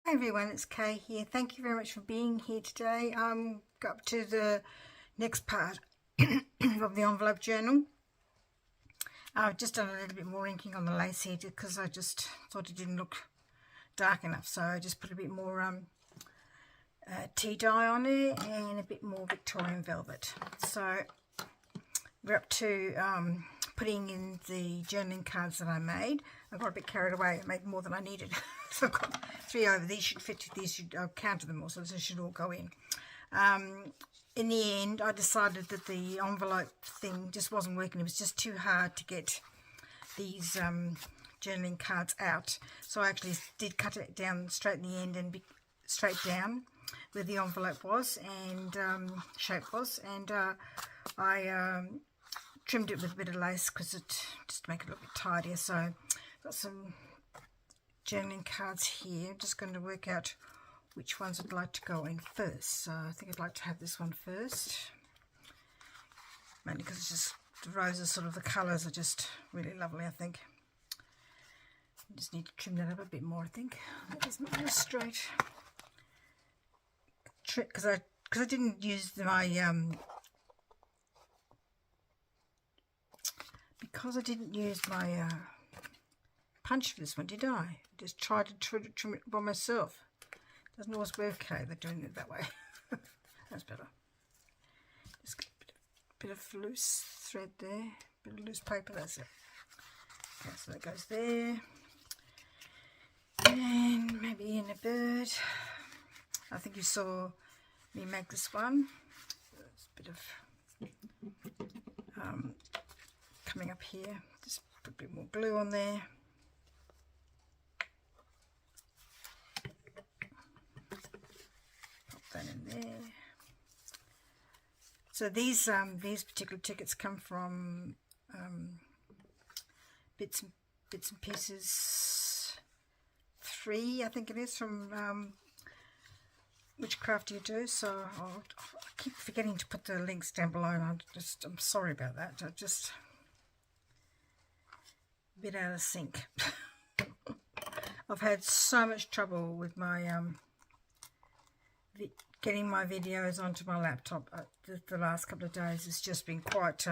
Hi everyone, it's Kay here. Thank you very much for being here today. Got up to the next part of the envelope journal. I've just done a little bit more inking on the lace here because I just thought it didn't look dark enough, so I just put a bit more tea dye on it and a bit more Victorian velvet. So we're up to putting in the journaling cards that I made. I got a bit carried away. I made more than I needed. So I've got 3 over. These should fit. These should, I've counted them all, so they should all go in. In the end, I decided that the envelope thing just wasn't working. It was just too hard to get these journaling cards out. So I actually did cut it down straight in the end and straight down where the envelope was and shape was. And I trimmed it with a bit of lace because it just to make it a little bit tidier. So I've got some journaling cards here. I'm just going to work out which ones I'd like to go in first. So I think I'd like to have this one first, mainly because it's just the roses, sort of the colours are just really lovely. I think I just need to trim that up a bit more. I think that isn't very straight because I didn't use my punch for this one, did I? Just tried to trim it by myself. Doesn't always work, okay, they're doing it that way. That's better. Just get a bit of loose thread there, bit of loose paper, that's it. Okay, so that goes there. And maybe in a bird. I think you saw me make this one. There's a bit of coming up here. Just put a bit more glue on there. That in there. So these particular tickets come from Bits and Pieces 3, I think it is, from Witchcraft Do You Do. So I keep forgetting to put the links down below, and I'm sorry about that. I'm just a bit out of sync. I've had so much trouble with my getting my videos onto my laptop. The last couple of days has just been quite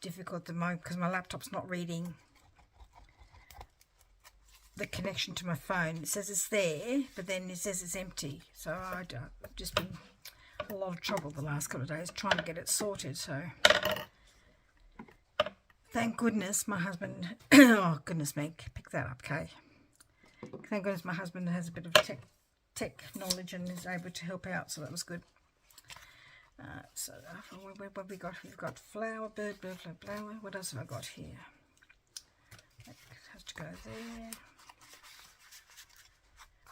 difficult at the moment because my laptop's not reading the connection to my phone. It says it's there, but then it says it's empty. So I've just been a lot of trouble the last couple of days trying to get it sorted. So thank goodness my husband, oh goodness me, pick that up, Kay. Thank goodness my husband has a bit of tech knowledge and is able to help out, so that was good. So what have we got? We've got flower, bird, flower. What else have I got here? That has to go there.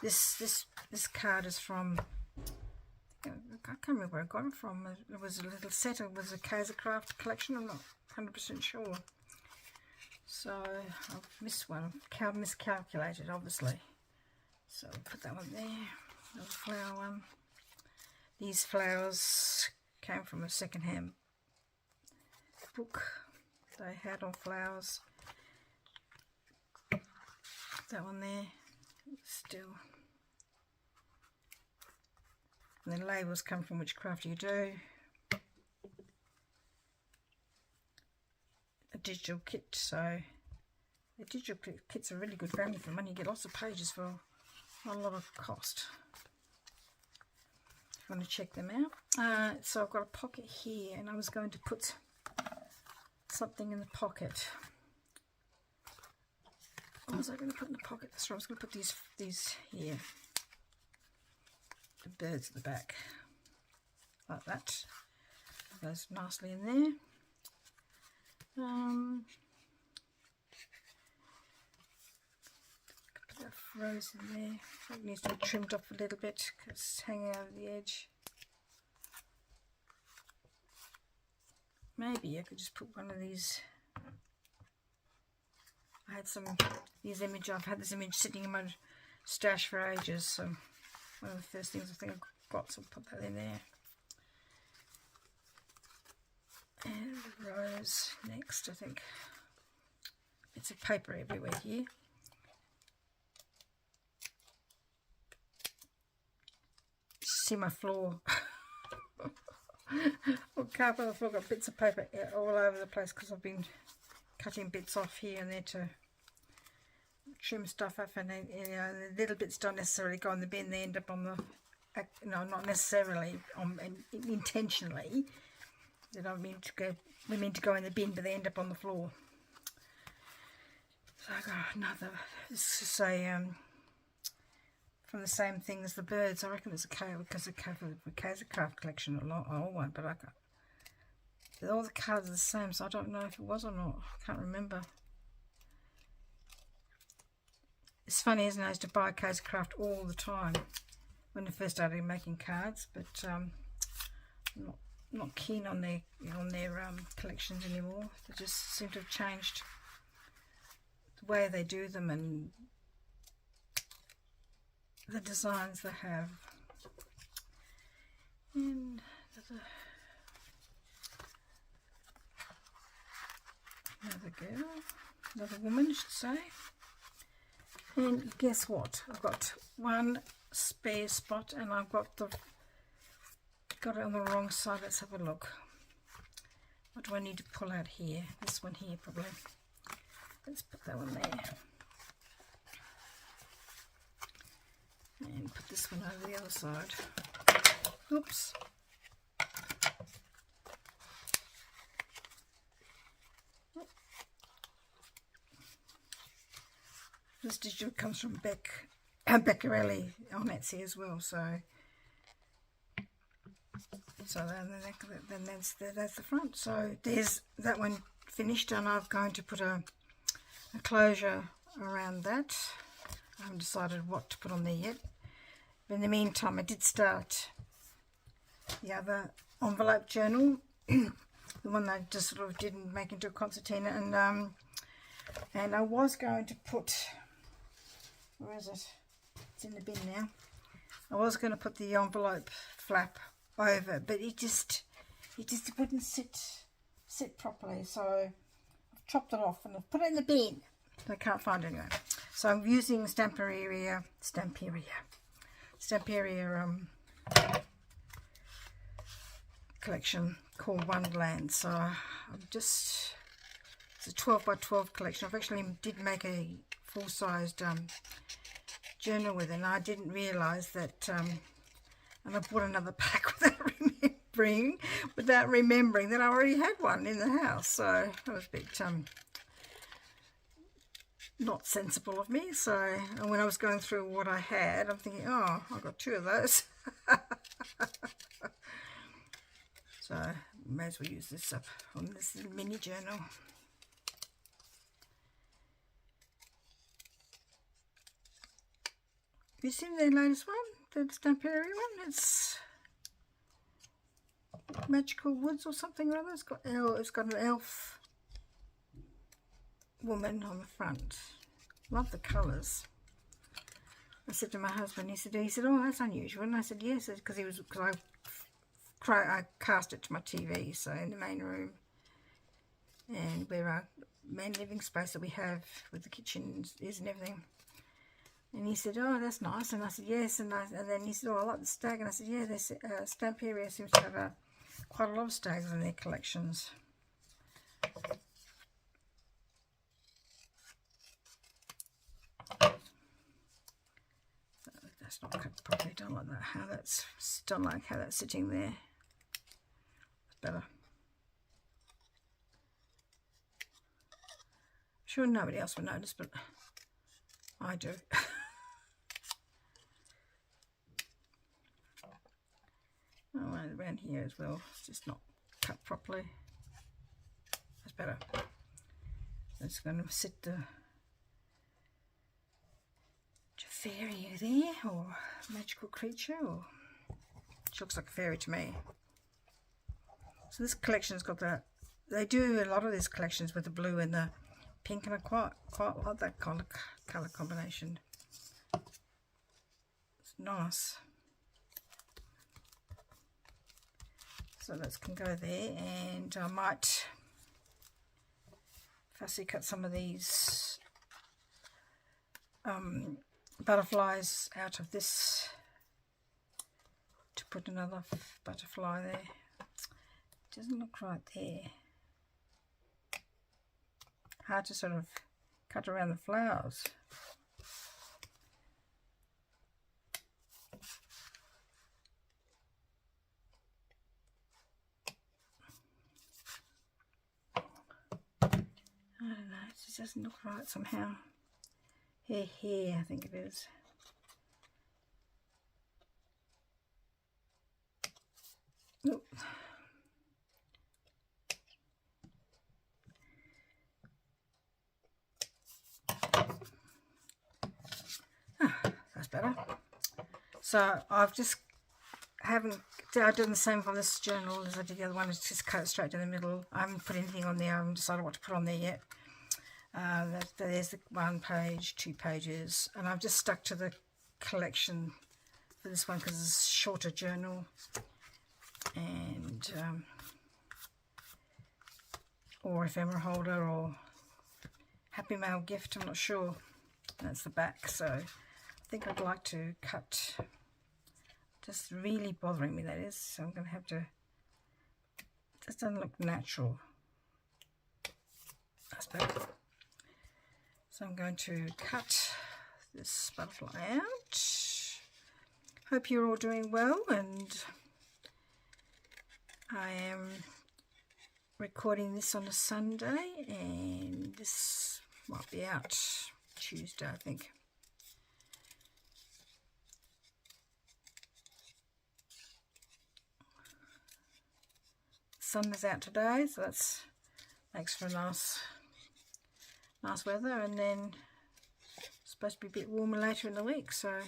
This card is from, I can't remember where I got it from. It was a little set. It was a Kaisercraft collection. I'm not 100% sure. So I've missed one. I've miscalculated, obviously. So I'll put that one there. Another flower one. These flowers came from a second-hand book they had on flowers. That one there, still. And the labels come from Witchcraft Do You Do. A digital kit, so the digital kits are really good value for money. You get lots of pages for not a lot of cost. If you want to check them out. So I've got a pocket here, and I was going to put something in the pocket. What was I going to put in the pocket? That's right, I was going to put these here. The birds at the back. Like that. Goes nicely in there. Put that rose in there. It needs to be trimmed off a little bit because it's hanging over the edge. Maybe I could just put one of these. I had I've had this image sitting in my stash for ages, so one of the first things I think I've got, so I'll put that in there. And the rose next, I think. Bits of paper everywhere here. see my floor. Well, carpet on the floor, got bits of paper all over the place because I've been cutting bits off here and there to trim stuff up, and then, you know, the little bits don't necessarily go in the bin, they end up on the, no, not necessarily, intentionally. They don't mean to go, we mean to go in the bin, but they end up on the floor. So I got another, this is a, from the same thing as the birds. I reckon it's a because of the Kaisercraft collection, a lot old one, but I can't, all the cards are the same, so I don't know if it was or not. I can't remember. It's funny, isn't it? I used to buy Kaisercraft all the time when I first started making cards, but I'm not keen on their collections anymore. They just seem to have changed the way they do them and the designs they have. And another girl, another woman, I should say. And guess what? I've got one spare spot, and I've got it on the wrong side. Let's have a look. What do I need to pull out here? This one here, probably. Let's put that one there. And put this one over the other side. Oops. This digital comes from Beccarelli on Etsy as well, so then that's the front. So there's that one finished, and I'm going to put a closure around that. I haven't decided what to put on there yet. But in the meantime, I did start the other envelope journal, the one that I just sort of didn't make into a concertina, and I was going to put, where is it? It's in the bin now. I was going to put the envelope flap over, but it just wouldn't sit properly. So I've chopped it off and I've put it in the bin. I can't find it anyway. So I'm using Stamperia collection called Wonderland. So I'm just, it's a 12 by 12 collection. I've actually did make a full-sized journal with it, and I didn't realise that, and I bought another pack without remembering that I already had one in the house. So that was a bit not sensible of me. So, and when I was going through what I had, I'm thinking, oh, I've got two of those. So may as well use this up on this mini journal. Have you seen the latest one, the Stamperia one? It's Magical Woods or something or other. It's got an elf woman on the front. Love the colours. I said to my husband, he said, oh, that's unusual. And I said, yes, because I cast it to my TV, so in the main room, and where our main living space that we have with the kitchen is and everything. And he said, oh, that's nice. And I said, yes. And then he said, oh, I like the stag. And I said, yeah, Stamperia seems to have quite a lot of stags in their collections. That's not cut properly. Don't like that. Don't like how that's sitting there. It's better. I'm sure nobody else will notice, but I do. Oh, and around here as well. It's just not cut properly. That's better. That's going to sit the fairy there, or magical creature, or she looks like a fairy to me. So this collection's got that. They do a lot of these collections with the blue and the pink, and I quite like that kind of colour combination. It's nice. So that can go there, and I might fussy cut some of these butterflies out of this to put another butterfly there. Doesn't look right there. Hard to sort of cut around the flowers. I don't know, it just doesn't look right somehow. Here, I think it is. Oop. That's better. So I've just I've done the same for this journal as I did the other one. It's just cut it straight to the middle. I haven't put anything on there. I haven't decided what to put on there yet. There's the 1 page, 2 pages, and I've just stuck to the collection for this one because it's a shorter journal, and or ephemera holder or happy mail gift, I'm not sure. And that's the back. So I think I'd like to cut. Just really bothering me, that is. So I'm going to have to. It just doesn't look natural. That's better. So I'm going to cut this butterfly out. Hope you're all doing well, and I am recording this on a Sunday, and this might be out Tuesday, I think. Sun is out today, so that's makes for a nice weather, and then it's supposed to be a bit warmer later in the week, so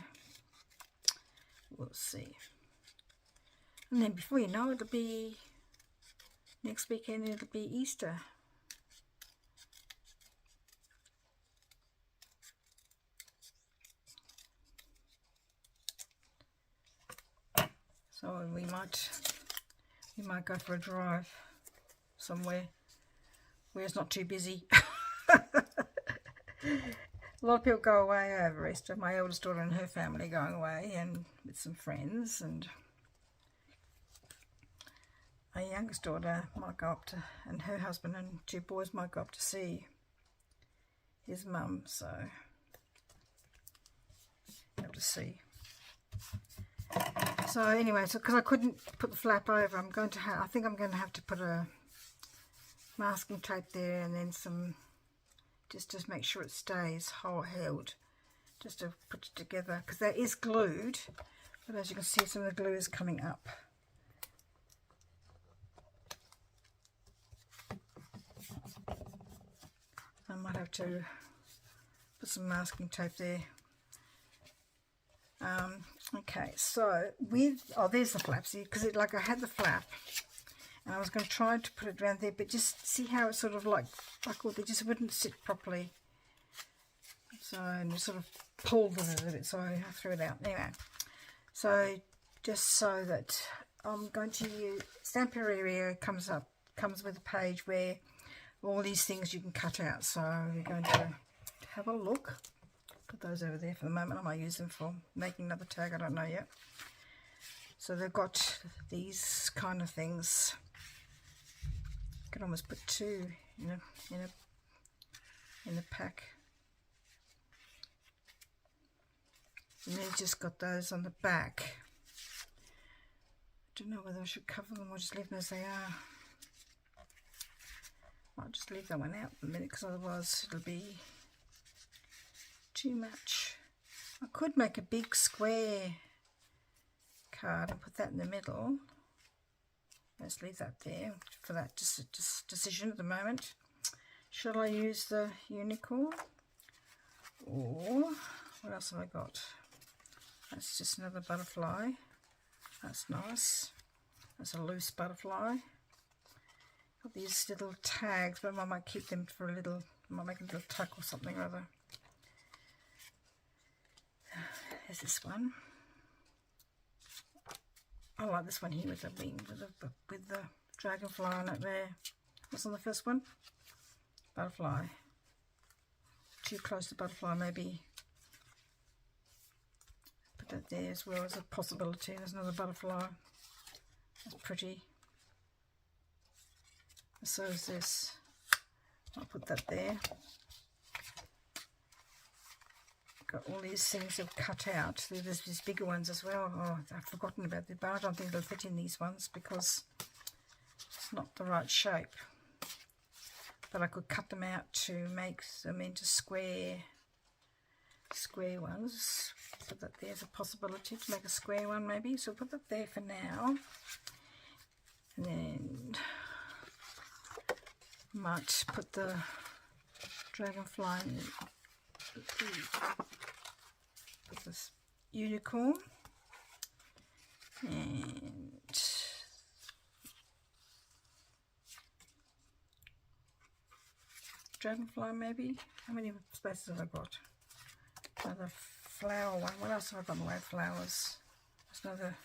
we'll see. And then before you know it, it'll be next weekend, it'll be Easter. So we might go for a drive somewhere where it's not too busy. A lot of people go away over Easter. My eldest daughter and her family going away, and with some friends, and my youngest daughter might go up to, and her husband and 2 boys might go up to see his mum. So have to see. So anyway, so because I couldn't put the flap over, I'm going to I think I'm going to have to put a masking tape there, and then some, just make sure it stays held, just to put it together, because that is glued, but as you can see, some of the glue is coming up. I might have to put some masking tape there. Okay, so there's the flap, see, because like I had the flap, and I was going to try to put it around there, but just see how it sort of like buckled, it just wouldn't sit properly. So, and it sort of pulled with it a bit, so I threw it out. Anyway, so just so that I'm going to use, Stamperia comes with a page where all these things you can cut out, so we're going to have a look. Put those over there for the moment. I might use them for making another tag, I don't know yet. So they've got these kind of things. You could almost put 2 in a pack. And they've just got those on the back. I don't know whether I should cover them or just leave them as they are. I'll just leave that one out for a minute, because otherwise it'll be too much. I could make a big square card and put that in the middle. Let's leave that there for that decision at the moment. Shall I use the unicorn, or what else have I got? That's just another butterfly. That's nice. That's a loose butterfly. Got these little tags, but I might keep them for a little, I might make a little tuck or something or other. There's this one. I like this one here with the wing, with the dragonfly on it there. What's on the first one? Butterfly. Too close to butterfly, maybe. put that there as well as a possibility. There's another butterfly. That's pretty. So is this. I'll put that there. Got all these things I've cut out. There's these bigger ones as well. Oh, I've forgotten about them, but I don't think they'll fit in these ones because it's not the right shape. But I could cut them out to make them into square ones. Put that there's a possibility to make a square one maybe. So I'll put that there for now. And then might put the dragonfly in. Put this unicorn and dragonfly maybe. How many spaces have I got? Another flower one. What else have I got in the way of flowers? There's another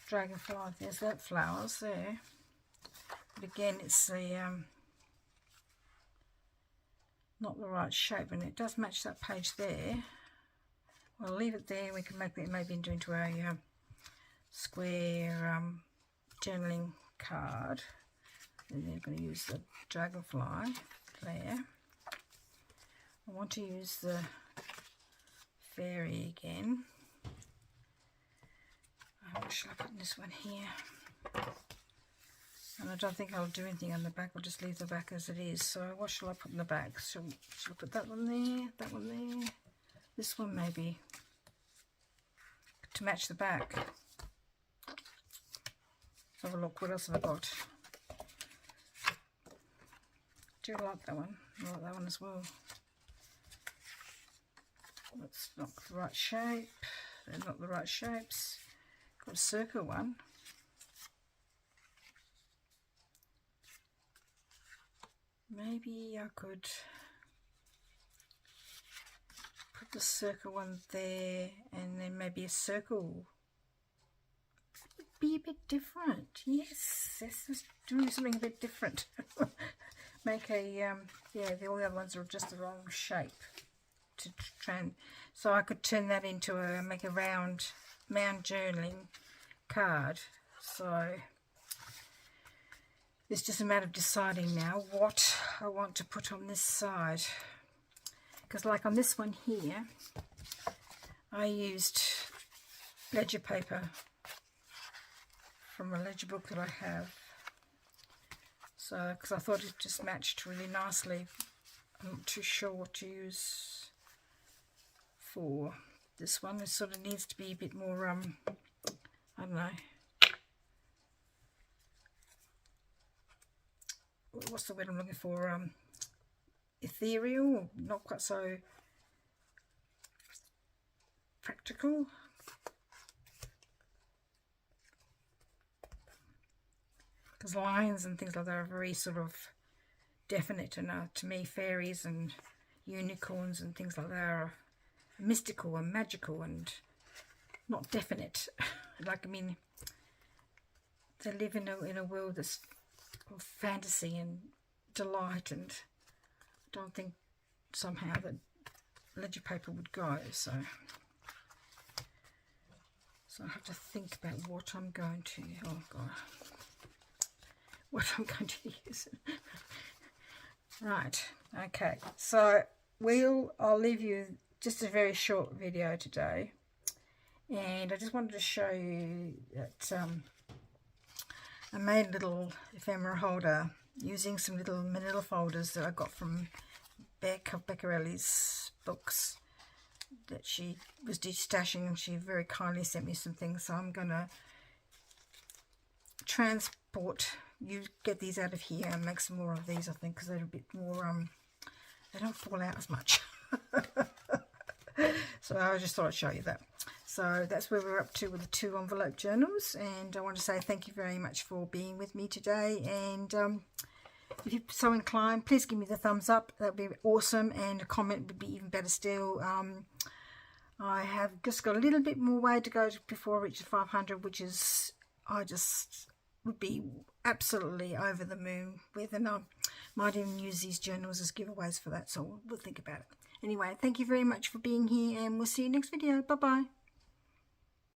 dragonfly. There's that flowers there. But again, it's the not the right shape, and it does match that page there. We'll leave it there. We can make it maybe into a square journaling card. And then I'm going to use the dragonfly there. I want to use the fairy again. What shall I put in this one here? And I don't think I'll do anything on the back. I'll just leave the back as it is. So what shall I put in the back? Shall I put that one there? That one there? This one maybe. To match the back. Let's have a look. What else have I got? Do I like that one? I like that one as well. That's not the right shape. They're not the right shapes. Got a circle one. Maybe I could put the circle one there and then maybe a circle. It would be a bit different. Yes, let's just do something a bit different. Make a, yeah, all the other ones are just the wrong shape. So I could turn that into make a round journaling card. So it's just a matter of deciding now what I want to put on this side. Because like on this one here, I used ledger paper from a ledger book that I have. So, because I thought it just matched really nicely. I'm not too sure what to use for this one. It sort of needs to be a bit more, I don't know. What's the word I'm looking for? Ethereal, not quite so practical. Because lions and things like that are very sort of definite, and to me fairies and unicorns and things like that are mystical and magical and not definite. Like, I mean, they live in a world that's of fantasy and delight, and I don't think somehow that ledger paper would go. So I have to think about what I'm going to, oh God, what I'm going to use. Right, okay, so I'll leave you just a very short video today, and I just wanted to show you that I made a little ephemera holder using some little manila folders that I got from Beck of Beccarelli's books that she was destashing, and she very kindly sent me some things. So I'm going to get these out of here and make some more of these, I think, because they're a bit more, they don't fall out as much. So I just thought I'd show you that. So that's where we're up to with the 2 envelope journals, and I want to say thank you very much for being with me today. And if you're so inclined, please give me the thumbs up. That would be awesome, and a comment would be even better still. I have just got a little bit more way to go before I reach the 500, which is I just would be absolutely over the moon with, and I might even use these journals as giveaways for that, so we'll think about it. Anyway, thank you very much for being here, and we'll see you next video. Bye bye.